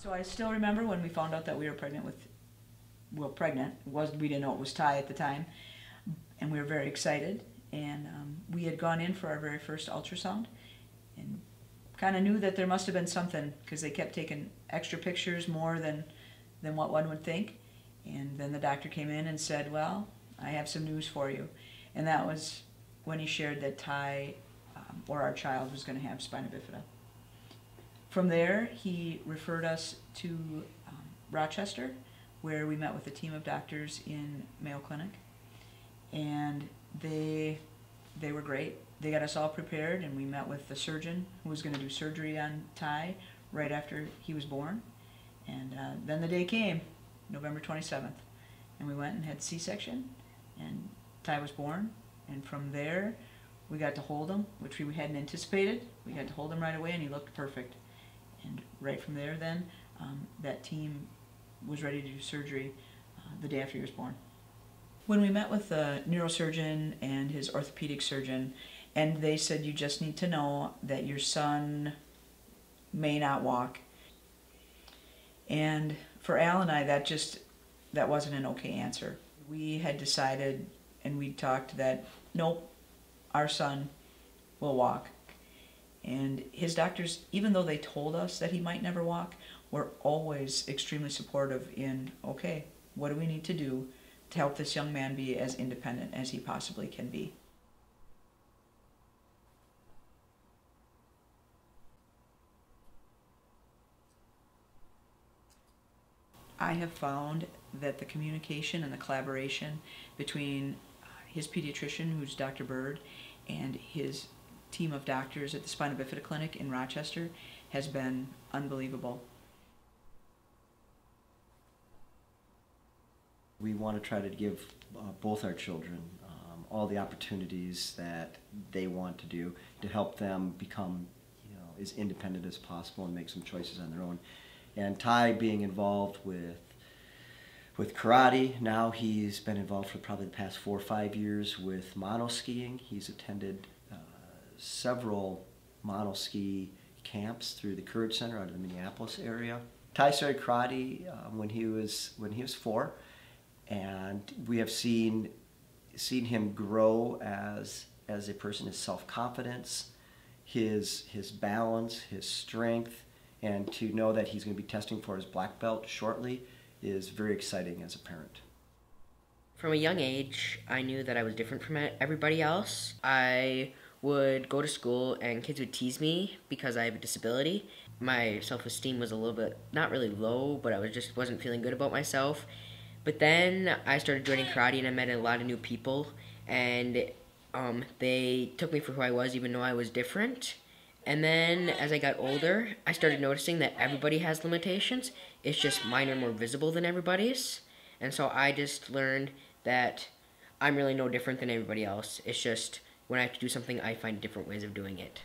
So I still remember when we found out that we were pregnant with, well, pregnant. We didn't know it was Ty at the time, and we were very excited. And we had gone in for our very first ultrasound, and kind of knew that there must have been something because they kept taking extra pictures more than what one would think. And then the doctor came in and said, "Well, I have some news for you," and that was when he shared that Ty, or our child, was going to have spina bifida. From there, he referred us to Rochester, where we met with a team of doctors in Mayo Clinic, and they were great. They got us all prepared, and we met with the surgeon who was going to do surgery on Ty right after he was born. And then the day came, November 27th, and we went and had C-section, and Ty was born. And from there, we got to hold him, which we hadn't anticipated. We got to hold him right away, and he looked perfect. And right from there, then, that team was ready to do surgery the day after he was born. When we met with the neurosurgeon and his orthopedic surgeon, and they said, "You just need to know that your son may not walk." And for Al and I, that wasn't an okay answer. We had decided, and we talked that, nope, our son will walk. And his doctors, even though they told us that he might never walk, were always extremely supportive in, okay, what do we need to do to help this young man be as independent as he possibly can be? I have found that the communication and the collaboration between his pediatrician, who's Dr. Bird, and his team of doctors at the Spina Bifida Clinic in Rochester has been unbelievable. We want to try to give both our children all the opportunities that they want to do to help them become, as independent as possible and make some choices on their own. And Ty being involved with karate, now he's been involved for probably the past 4 or 5 years with monoskiing. He's attended several monoski camps through the Courage Center out of the Minneapolis area. Ty started karate when he was 4, and we have seen him grow as a person, his self-confidence, his balance, his strength, and to know that he's going to be testing for his black belt shortly is very exciting as a parent. From a young age, I knew that I was different from everybody else. I would go to school and kids would tease me because I have a disability. My self-esteem was a little bit, not really low, but I just wasn't feeling good about myself. But then I started joining karate and I met a lot of new people, and they took me for who I was even though I was different. And then as I got older, I started noticing that everybody has limitations. It's just mine are more visible than everybody's. And so I just learned that I'm really no different than everybody else. It's just when I have to do something, I find different ways of doing it.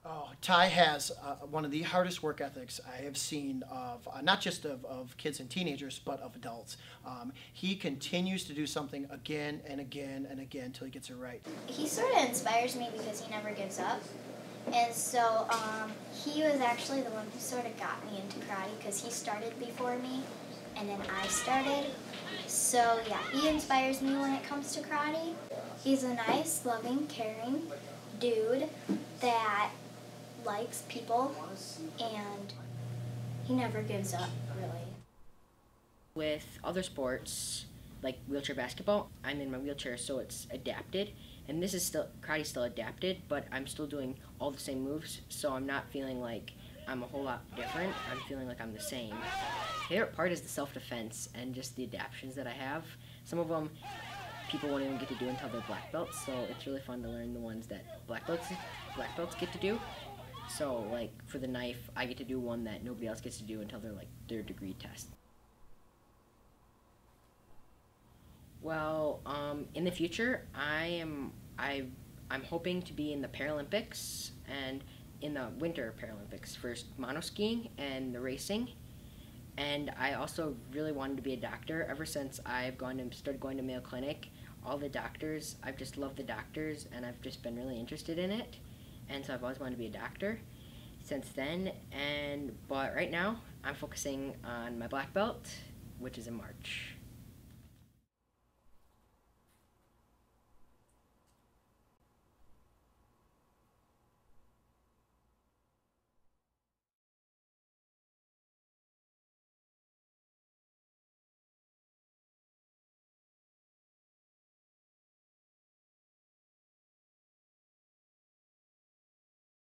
Oh, Ty has one of the hardest work ethics I have seen of, not just of kids and teenagers, but of adults. He continues to do something again and again and again until he gets it right. He sort of inspires me because he never gives up. And so he was actually the one who sort of got me into karate because he started before me and then I started. So yeah, he inspires me when it comes to karate. He's a nice, loving, caring dude that likes people, and he never gives up, really. With other sports, like wheelchair basketball, I'm in my wheelchair, so it's adapted, and this is still, karate's still adapted, but I'm still doing all the same moves, so I'm not feeling like I'm a whole lot different. I'm feeling like I'm the same. Favorite part is the self-defense and just the adaptions that I have. Some of them people won't even get to do until they're black belts, so it's really fun to learn the ones that black belts get to do. So, like, for the knife, I get to do one that nobody else gets to do until they're, like, their degree test. Well, in the future, I'm hoping to be in the Paralympics and in the Winter Paralympics for monoskiing and the racing. And I also really wanted to be a doctor ever since I've started going to Mayo Clinic. all the doctors. I've just loved the doctors, and I've just been really interested in it, and so I've always wanted to be a doctor since then. But right now, I'm focusing on my black belt, which is in March.